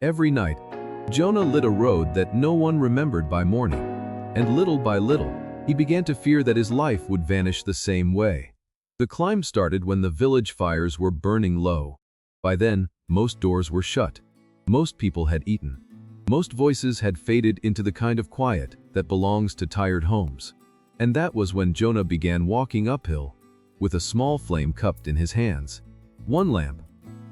Every night, Jonah lit a road that no one remembered by morning, and little by little, he began to fear that his life would vanish the same way. The climb started when the village fires were burning low. By then, most doors were shut. Most people had eaten. Most voices had faded into the kind of quiet that belongs to tired homes. And that was when Jonah began walking uphill, with a small flame cupped in his hands. One lamp,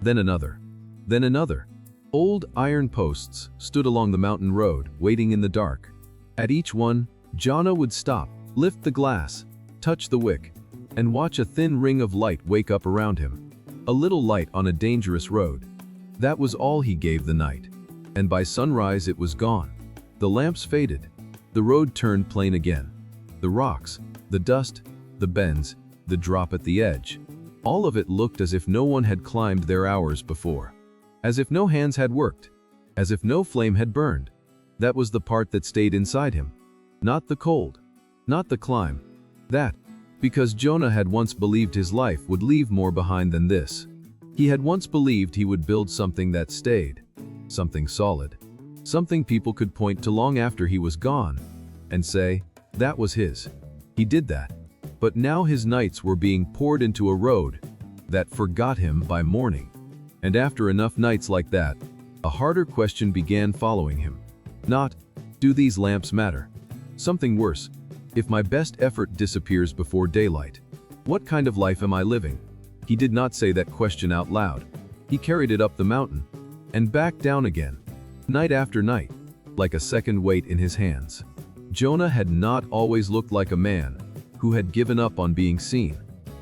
then another, then another. Old iron posts stood along the mountain road, waiting in the dark. At each one, Jonah would stop, lift the glass, touch the wick, and watch a thin ring of light wake up around him. A little light on a dangerous road. That was all he gave the night. And by sunrise it was gone. The lamps faded. The road turned plain again. The rocks, the dust, the bends, the drop at the edge. All of it looked as if no one had climbed there hours before. As if no hands had worked. As if no flame had burned. That was the part that stayed inside him. Not the cold. Not the climb. That, because Jonah had once believed his life would leave more behind than this. He had once believed he would build something that stayed. Something solid. Something people could point to long after he was gone and say, that was his. He did that. But now his nights were being poured into a road that forgot him by morning. And after enough nights like that, a harder question began following him. Not, do these lamps matter? Something worse. If my best effort disappears before daylight, what kind of life am I living? He did not say that question out loud. He carried it up the mountain and back down again, night after night, like a second weight in his hands. Jonah had not always looked like a man who had given up on being seen.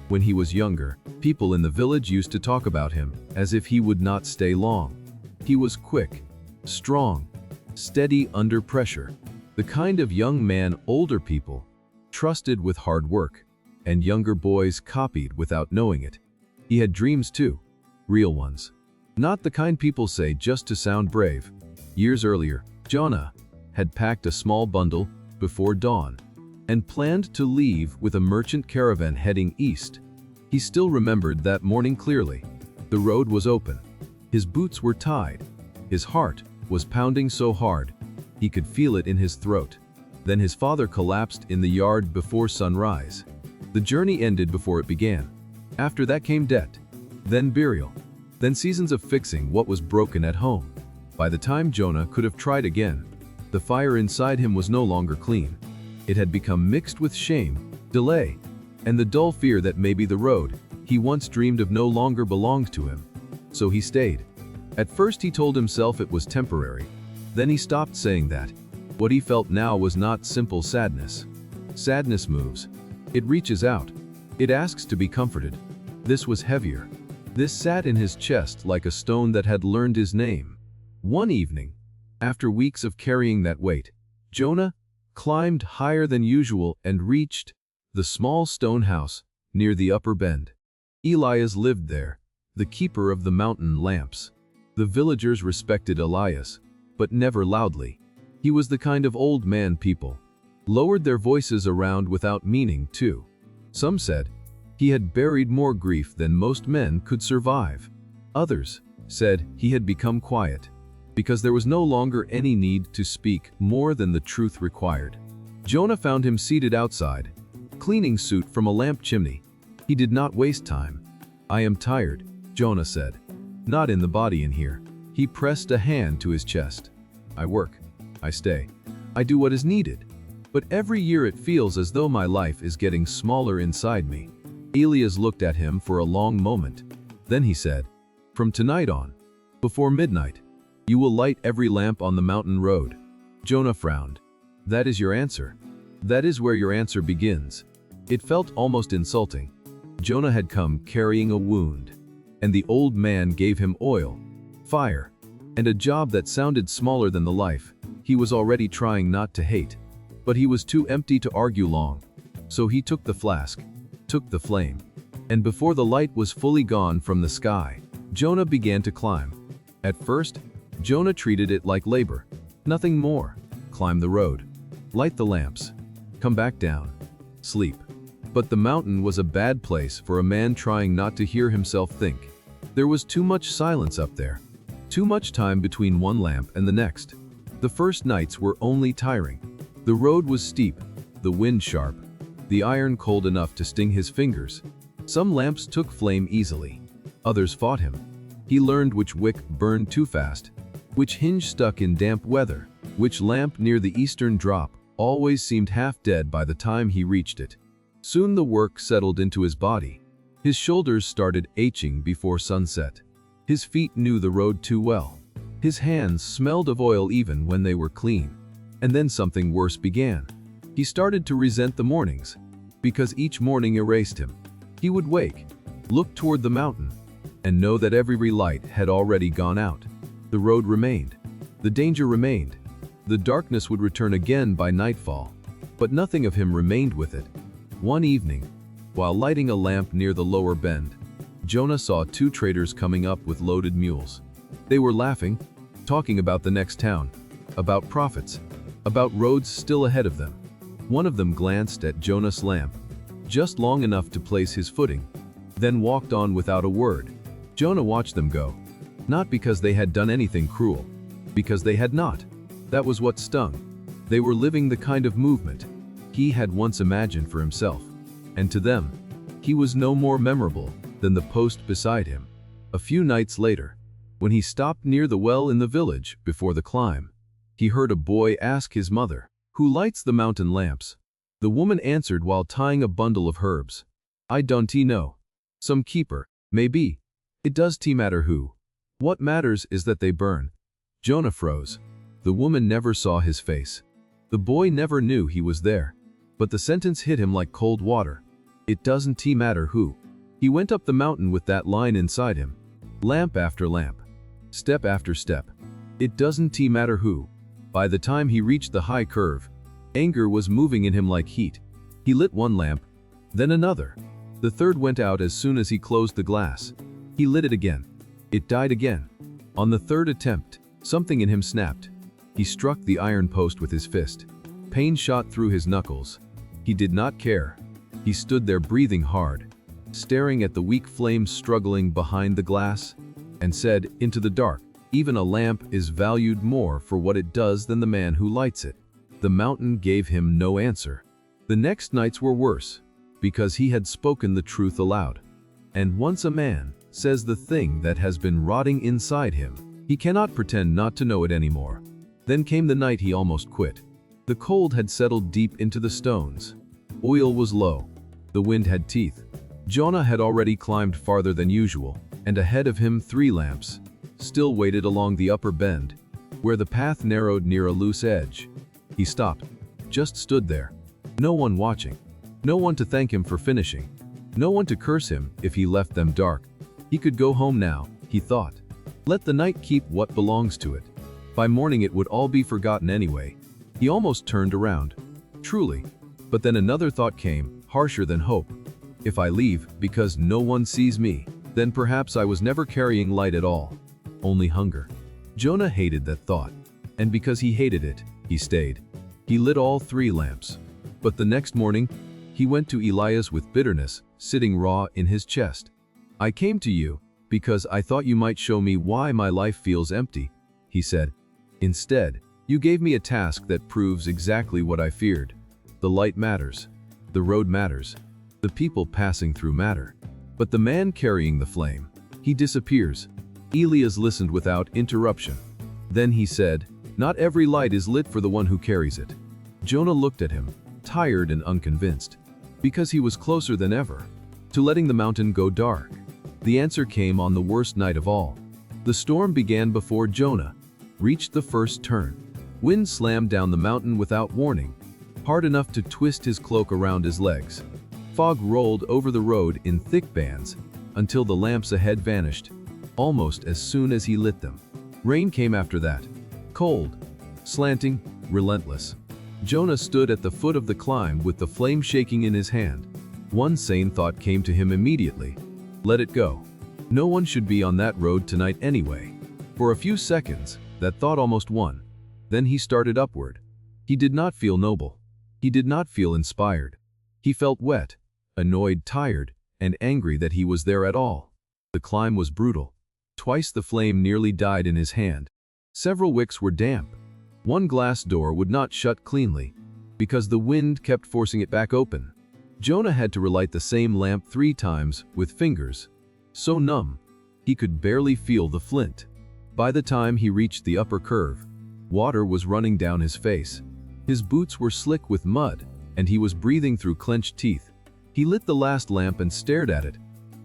When he was younger, people in the village used to talk about him as if he would not stay long. He was quick, strong, steady under pressure, the kind of young man older people trusted with hard work, and younger boys copied without knowing it. He had dreams too, real ones. Not the kind people say just to sound brave. Years earlier, Jonah had packed a small bundle before dawn and planned to leave with a merchant caravan heading east. He still remembered that morning clearly. The road was open. His boots were tied. His heart was pounding so hard, he could feel it in his throat. Then his father collapsed in the yard before sunrise. The journey ended before it began. After that came debt, then burial, then seasons of fixing what was broken at home. By the time Jonah could have tried again, the fire inside him was no longer clean. It had become mixed with shame, delay, and the dull fear that maybe the road he once dreamed of no longer belonged to him. So he stayed. At first he told himself it was temporary. Then he stopped saying that. What he felt now was not simple sadness. Sadness moves. It reaches out. It asks to be comforted. This was heavier. This sat in his chest like a stone that had learned his name. One evening, after weeks of carrying that weight, Jonah climbed higher than usual and reached the small stone house near the upper bend. Elias lived there, the keeper of the mountain lamps. The villagers respected Elias, but never loudly. He was the kind of old man people lowered their voices around without meaning to. Some said he had buried more grief than most men could survive. Others said he had become quiet because there was no longer any need to speak more than the truth required. Jonah found him seated outside, cleaning soot from a lamp chimney. He did not waste time. I am tired, Jonah said. Not in the body in here. He pressed a hand to his chest. I work. I stay. I do what is needed. But every year it feels as though my life is getting smaller inside me. Elias looked at him for a long moment. Then he said, from tonight on, before midnight, you will light every lamp on the mountain road. Jonah frowned. That is your answer. That is where your answer begins. It felt almost insulting. Jonah had come carrying a wound, and the old man gave him oil, fire, and a job that sounded smaller than the life he was already trying not to hate. But he was too empty to argue long. So he took the flask, took the flame, and before the light was fully gone from the sky, Jonah began to climb. At first, Jonah treated it like labor. Nothing more. Climb the road, light the lamps, come back down, sleep. But the mountain was a bad place for a man trying not to hear himself think. There was too much silence up there. Too much time between one lamp and the next. The first nights were only tiring. The road was steep, the wind sharp, the iron cold enough to sting his fingers. Some lamps took flame easily. Others fought him. He learned which wick burned too fast, which hinge stuck in damp weather, which lamp near the eastern drop always seemed half dead by the time he reached it. Soon the work settled into his body. His shoulders started aching before sunset. His feet knew the road too well. His hands smelled of oil even when they were clean. And then something worse began. He started to resent the mornings, because each morning erased him. He would wake, look toward the mountain, and know that every light had already gone out. The road remained. The danger remained. The darkness would return again by nightfall, but nothing of him remained with it. One evening, while lighting a lamp near the lower bend, Jonah saw two traders coming up with loaded mules. They were laughing, talking about the next town, about profits, about roads still ahead of them. One of them glanced at Jonah's lamp, just long enough to place his footing, then walked on without a word. Jonah watched them go, not because they had done anything cruel, because they had not. That was what stung. They were living the kind of movement he had once imagined for himself, and to them, he was no more memorable than the post beside him. A few nights later, when he stopped near the well in the village before the climb, he heard a boy ask his mother, "Who lights the mountain lamps?" The woman answered while tying a bundle of herbs, "I don't know. Some keeper, maybe. It does matter who. What matters is that they burn." Jonah froze. The woman never saw his face. The boy never knew he was there. But the sentence hit him like cold water. It doesn't matter who. He went up the mountain with that line inside him. Lamp after lamp. Step after step. It doesn't matter who. By the time he reached the high curve, anger was moving in him like heat. He lit one lamp, then another. The third went out as soon as he closed the glass. He lit it again. It died again. On the third attempt, something in him snapped. He struck the iron post with his fist. Pain shot through his knuckles. He did not care. He stood there breathing hard, staring at the weak flames struggling behind the glass, and said, into the dark, "Even a lamp is valued more for what it does than the man who lights it." The mountain gave him no answer. The next nights were worse, because he had spoken the truth aloud. And once a man says the thing that has been rotting inside him, he cannot pretend not to know it anymore. Then came the night he almost quit. The cold had settled deep into the stones. Oil was low. The wind had teeth. Jonah had already climbed farther than usual, and ahead of him 3 lamps still waited along the upper bend, where the path narrowed near a loose edge. He stopped, just stood there. No one watching. No one to thank him for finishing. No one to curse him if he left them dark. He could go home now, he thought. Let the night keep what belongs to it. By morning it would all be forgotten anyway. He almost turned around. Truly. But then another thought came, harsher than hope. If I leave because no one sees me, then perhaps I was never carrying light at all. Only hunger. Jonah hated that thought. And because he hated it, he stayed. He lit all 3 lamps. But the next morning, he went to Elias with bitterness, sitting raw in his chest. "I came to you because I thought you might show me why my life feels empty," he said. "Instead, you gave me a task that proves exactly what I feared. The light matters. The road matters. The people passing through matter. But the man carrying the flame, he disappears." Elias listened without interruption. Then he said, "Not every light is lit for the one who carries it." Jonah looked at him, tired and unconvinced, because he was closer than ever to letting the mountain go dark. The answer came on the worst night of all. The storm began before Jonah reached the first turn. Wind slammed down the mountain without warning, hard enough to twist his cloak around his legs. Fog rolled over the road in thick bands until the lamps ahead vanished, almost as soon as he lit them. Rain came after that, cold, slanting, relentless. Jonah stood at the foot of the climb with the flame shaking in his hand. One sane thought came to him immediately. Let it go. No one should be on that road tonight anyway. For a few seconds, that thought almost won. Then he started upward. He did not feel noble. He did not feel inspired. He felt wet, annoyed, tired, and angry that he was there at all. The climb was brutal. Twice the flame nearly died in his hand. Several wicks were damp. One glass door would not shut cleanly, because the wind kept forcing it back open. Jonah had to relight the same lamp 3 times with fingers so numb he could barely feel the flint. By the time he reached the upper curve, water was running down his face. His boots were slick with mud, and he was breathing through clenched teeth. He lit the last lamp and stared at it.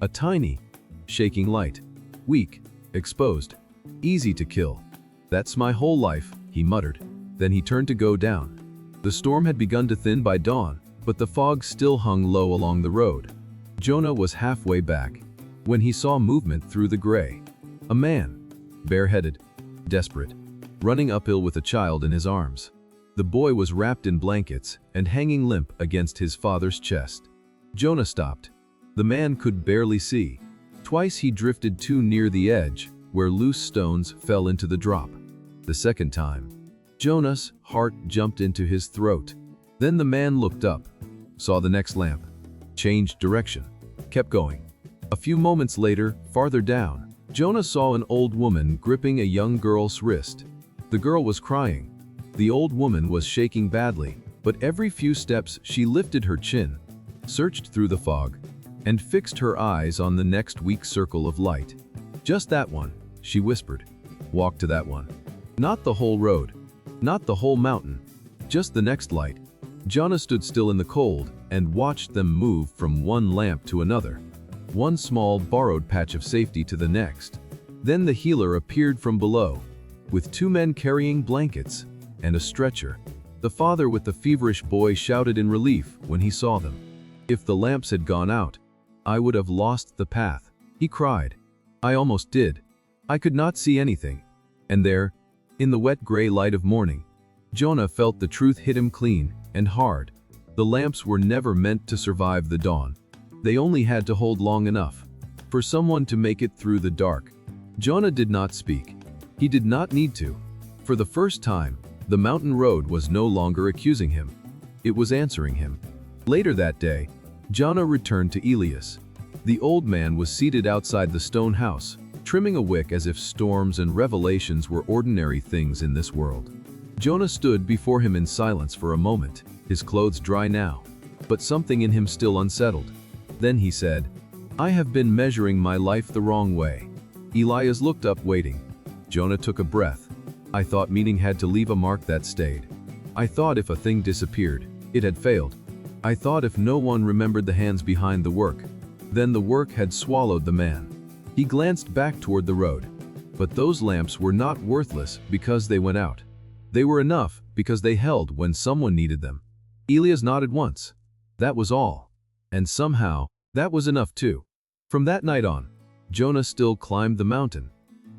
A tiny, shaking light. Weak, exposed, easy to kill. "That's my whole life," he muttered. Then he turned to go down. The storm had begun to thin by dawn, but the fog still hung low along the road. Jonah was halfway back when he saw movement through the gray. A man, bareheaded, desperate, running uphill with a child in his arms. The boy was wrapped in blankets and hanging limp against his father's chest. Jonah stopped. The man could barely see. Twice he drifted too near the edge, where loose stones fell into the drop. The second time, Jonah's heart jumped into his throat. Then the man looked up, saw the next lamp, changed direction, kept going. A few moments later, farther down, Jonah saw an old woman gripping a young girl's wrist. The girl was crying. The old woman was shaking badly, but every few steps she lifted her chin, searched through the fog, and fixed her eyes on the next weak circle of light. "Just that one," she whispered. "Walk to that one. Not the whole road, not the whole mountain, just the next light." Jonah stood still in the cold and watched them move from one lamp to another, one small borrowed patch of safety to the next. Then the healer appeared from below, with 2 men carrying blankets and a stretcher. The father with the feverish boy shouted in relief when he saw them. "If the lamps had gone out, I would have lost the path," he cried. "I almost did. I could not see anything." And there, in the wet gray light of morning, Jonah felt the truth hit him clean and hard. The lamps were never meant to survive the dawn. They only had to hold long enough for someone to make it through the dark. Jonah did not speak. He did not need to. For the first time, the mountain road was no longer accusing him. It was answering him. Later that day, Jonah returned to Elias. The old man was seated outside the stone house, trimming a wick as if storms and revelations were ordinary things in this world. Jonah stood before him in silence for a moment, his clothes dry now, but something in him still unsettled. Then he said, "I have been measuring my life the wrong way." Elias looked up, waiting. Jonah took a breath. "I thought meaning had to leave a mark that stayed. I thought if a thing disappeared, it had failed. I thought if no one remembered the hands behind the work, then the work had swallowed the man." He glanced back toward the road. But those lamps were not worthless because they went out. They were enough because they held when someone needed them. Elias nodded once. That was all. And somehow, that was enough too. From that night on, Jonah still climbed the mountain.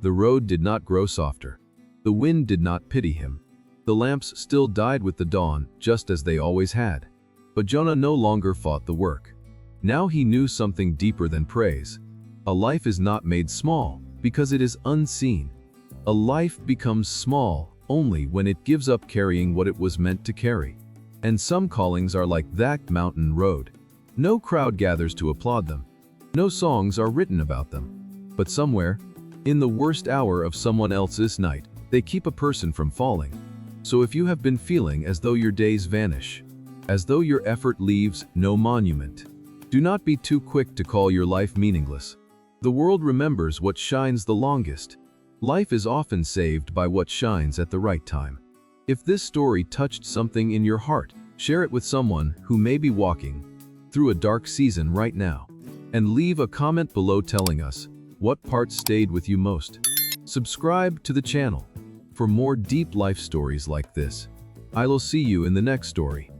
The road did not grow softer. The wind did not pity him. The lamps still died with the dawn, just as they always had. But Jonah no longer fought the work. Now he knew something deeper than praise. A life is not made small because it is unseen. A life becomes small only when it gives up carrying what it was meant to carry. And some callings are like that mountain road. No crowd gathers to applaud them. No songs are written about them. But somewhere, in the worst hour of someone else's night, they keep a person from falling. So if you have been feeling as though your days vanish, as though your effort leaves no monument, do not be too quick to call your life meaningless. The world remembers what shines the longest. Life is often saved by what shines at the right time. If this story touched something in your heart, share it with someone who may be walking through a dark season right now. And leave a comment below telling us what part stayed with you most. Subscribe to the channel for more deep life stories like this. I will see you in the next story.